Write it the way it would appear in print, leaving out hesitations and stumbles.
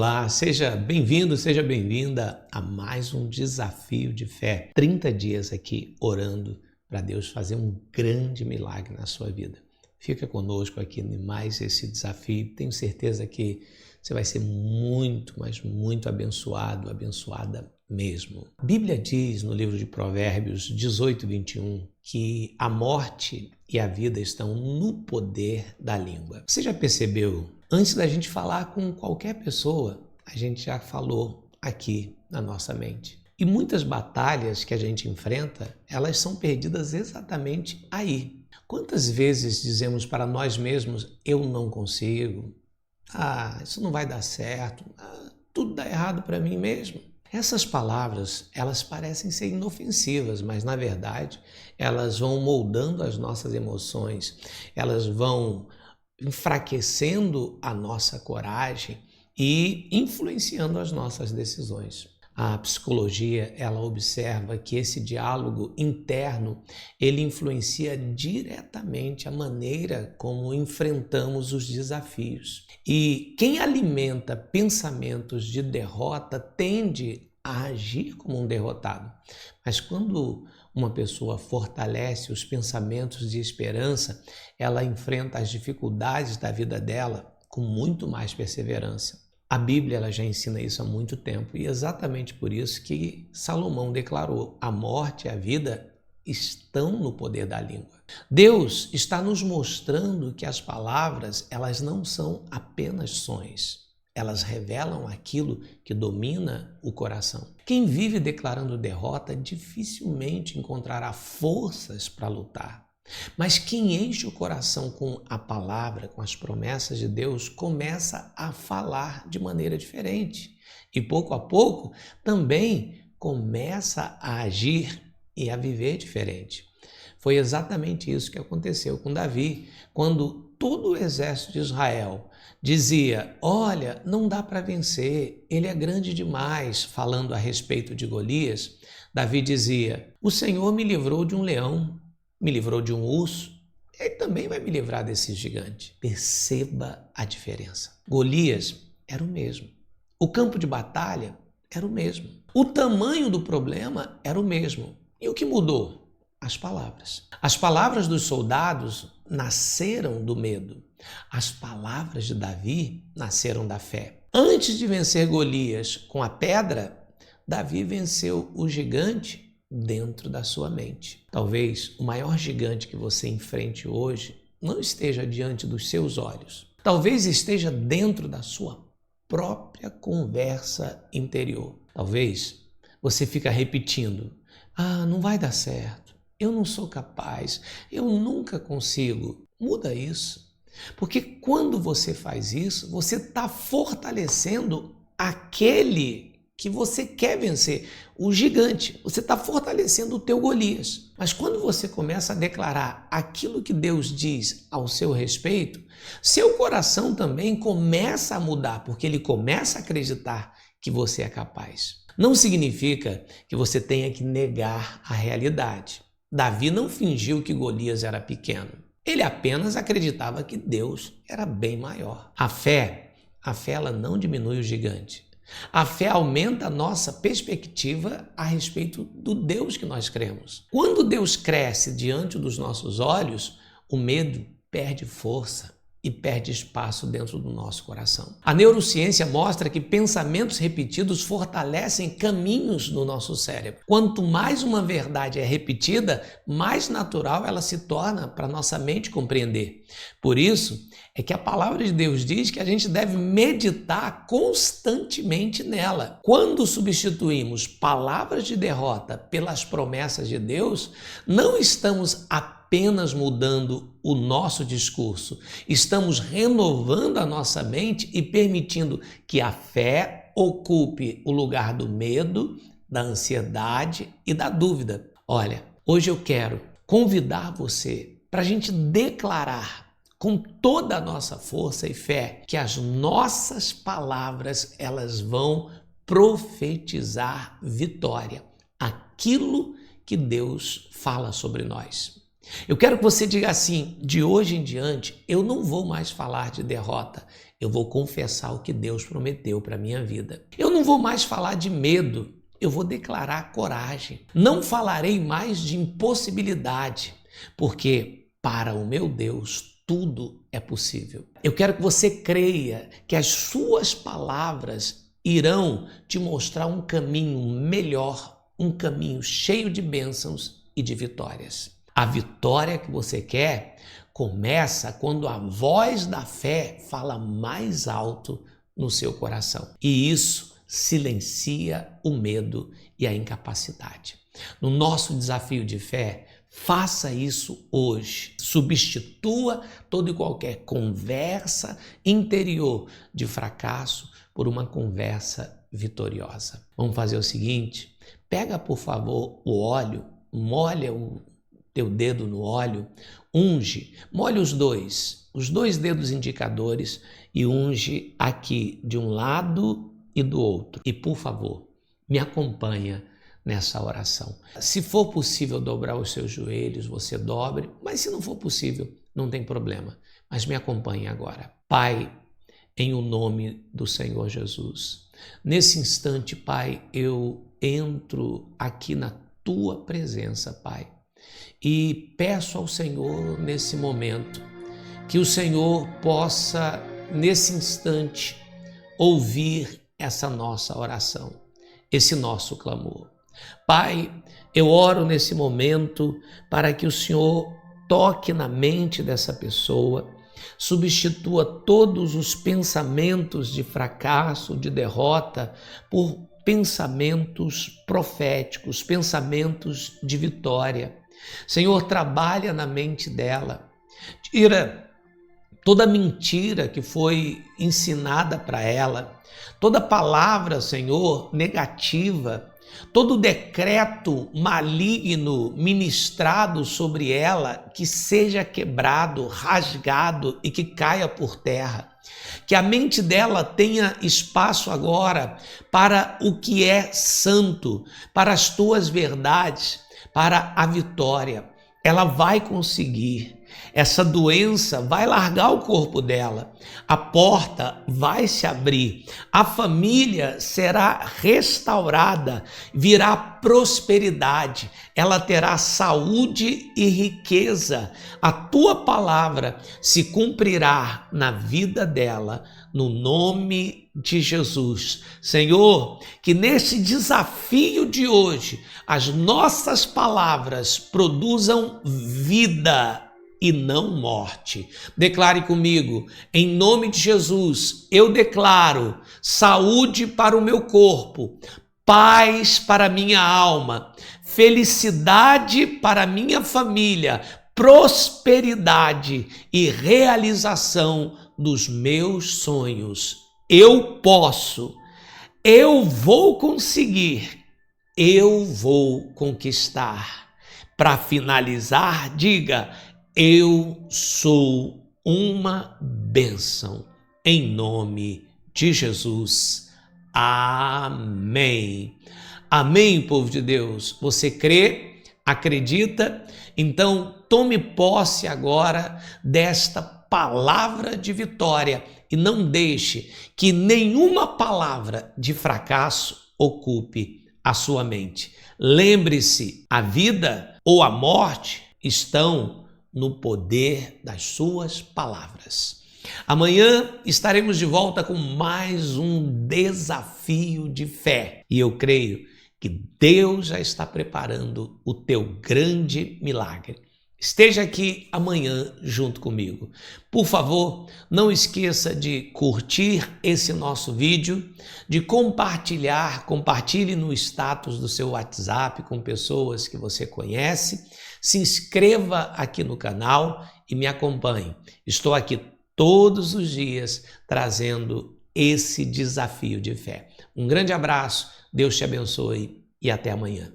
Olá, seja bem-vindo, seja bem-vinda a mais um desafio de fé. 30 dias aqui orando para Deus fazer um grande milagre na sua vida. Fica conosco aqui em mais esse desafio. Tenho certeza que você vai ser muito, mas muito abençoado, abençoada mesmo. A Bíblia diz no livro de Provérbios 18, 21, que a morte e a vida estão no poder da língua. Você já percebeu? Antes da gente falar com qualquer pessoa, a gente já falou aqui na nossa mente. E muitas batalhas que a gente enfrenta, elas são perdidas exatamente aí. Quantas vezes dizemos para nós mesmos, eu não consigo, isso não vai dar certo, tudo dá errado para mim mesmo. Essas palavras, elas parecem ser inofensivas, mas na verdade, elas vão moldando as nossas emoções, elas vão enfraquecendo a nossa coragem e influenciando as nossas decisões. A psicologia, ela observa que esse diálogo interno, ele influencia diretamente a maneira como enfrentamos os desafios. E quem alimenta pensamentos de derrota tende a agir como um derrotado. Mas quando uma pessoa fortalece os pensamentos de esperança, ela enfrenta as dificuldades da vida dela com muito mais perseverança. A Bíblia ela já ensina isso há muito tempo e exatamente por isso que Salomão declarou: a morte e a vida estão no poder da língua. Deus está nos mostrando que as palavras elas não são apenas sons. Elas revelam aquilo que domina o coração. Quem vive declarando derrota dificilmente encontrará forças para lutar. Mas quem enche o coração com a palavra, com as promessas de Deus, começa a falar de maneira diferente. E pouco a pouco também começa a agir e a viver diferente. Foi exatamente isso que aconteceu com Davi, quando todo o exército de Israel dizia: olha, não dá para vencer, ele é grande demais, falando a respeito de Golias. Davi dizia: o Senhor me livrou de um leão, me livrou de um urso, ele também vai me livrar desse gigante. Perceba a diferença. Golias era o mesmo. O campo de batalha era o mesmo. O tamanho do problema era o mesmo. E o que mudou? As palavras. As palavras dos soldados nasceram do medo. As palavras de Davi nasceram da fé. Antes de vencer Golias com a pedra, Davi venceu o gigante dentro da sua mente. Talvez o maior gigante que você enfrente hoje não esteja diante dos seus olhos. Talvez esteja dentro da sua própria conversa interior. Talvez você fica repetindo: não vai dar certo, eu não sou capaz, eu nunca consigo. Muda isso. Porque quando você faz isso, você está fortalecendo aquele que você quer vencer, o gigante. Você está fortalecendo o teu Golias. Mas quando você começa a declarar aquilo que Deus diz ao seu respeito, seu coração também começa a mudar, porque ele começa a acreditar que você é capaz. Não significa que você tenha que negar a realidade. Davi não fingiu que Golias era pequeno. Ele apenas acreditava que Deus era bem maior. A fé ela não diminui o gigante. A fé aumenta a nossa perspectiva a respeito do Deus que nós cremos. Quando Deus cresce diante dos nossos olhos, o medo perde força e perde espaço dentro do nosso coração. A neurociência mostra que pensamentos repetidos fortalecem caminhos no nosso cérebro. Quanto mais uma verdade é repetida, mais natural ela se torna para nossa mente compreender. Por isso é que a palavra de Deus diz que a gente deve meditar constantemente nela. Quando substituímos palavras de derrota pelas promessas de Deus, não estamos apenas mudando o nosso discurso, estamos renovando a nossa mente e permitindo que a fé ocupe o lugar do medo, da ansiedade e da dúvida. Olha, hoje eu quero convidar você para a gente declarar com toda a nossa força e fé que as nossas palavras elas vão profetizar vitória, aquilo que Deus fala sobre nós. Eu quero que você diga assim: de hoje em diante, eu não vou mais falar de derrota, Eu vou confessar o que Deus prometeu para a minha vida. Eu não vou mais falar de medo, eu vou declarar coragem. Não falarei mais de impossibilidade, porque para o meu Deus tudo é possível. Eu quero que você creia que as suas palavras irão te mostrar um caminho melhor, um caminho cheio de bênçãos e de vitórias. A vitória que você quer começa quando a voz da fé fala mais alto no seu coração. E isso silencia o medo e a incapacidade. No nosso desafio de fé, faça isso hoje. Substitua toda e qualquer conversa interior de fracasso por uma conversa vitoriosa. Vamos fazer o seguinte: pega, por favor, o óleo, molha o teu dedo no óleo, unge, molha os dois dedos indicadores e unge aqui de um lado e do outro. E, por favor, me acompanha nessa oração. Se for possível dobrar os seus joelhos, você dobre, mas se não for possível, não tem problema. Mas me acompanhe agora. Pai, em o nome do Senhor Jesus, nesse instante, Pai, eu entro aqui na tua presença, Pai, e peço ao Senhor nesse momento que o Senhor possa, nesse instante, ouvir essa nossa oração, esse nosso clamor. Pai, eu oro nesse momento para que o Senhor toque na mente dessa pessoa, substitua todos os pensamentos de fracasso, de derrota, por pensamentos proféticos, pensamentos de vitória. Senhor, trabalha na mente dela, tira toda mentira que foi ensinada para ela, toda palavra, Senhor, negativa, todo decreto maligno ministrado sobre ela, que seja quebrado, rasgado e que caia por terra. Que a mente dela tenha espaço agora para o que é santo, para as tuas verdades, para a vitória. Ela vai conseguir. Essa doença vai largar o corpo dela, a porta vai se abrir, a família será restaurada, virá prosperidade, ela terá saúde e riqueza. A tua palavra se cumprirá na vida dela, no nome de Jesus. Senhor, que nesse desafio de hoje, as nossas palavras produzam vida e não morte. Declare comigo, em nome de Jesus, eu declaro saúde para o meu corpo, paz para a minha alma, felicidade para a minha família, prosperidade e realização dos meus sonhos. Eu posso, eu vou conseguir, eu vou conquistar. Para finalizar, diga: eu sou uma bênção, em nome de Jesus. Amém. Amém, povo de Deus. Você crê? Acredita? Então, tome posse agora desta palavra de vitória e não deixe que nenhuma palavra de fracasso ocupe a sua mente. Lembre-se, a vida ou a morte estão no poder das suas palavras. Amanhã estaremos de volta com mais um desafio de fé. E eu creio que Deus já está preparando o teu grande milagre. Esteja aqui amanhã junto comigo. Por favor, não esqueça de curtir esse nosso vídeo, de compartilhe no status do seu WhatsApp com pessoas que você conhece. Se inscreva aqui no canal e me acompanhe. Estou aqui todos os dias trazendo esse desafio de fé. Um grande abraço, Deus te abençoe e até amanhã.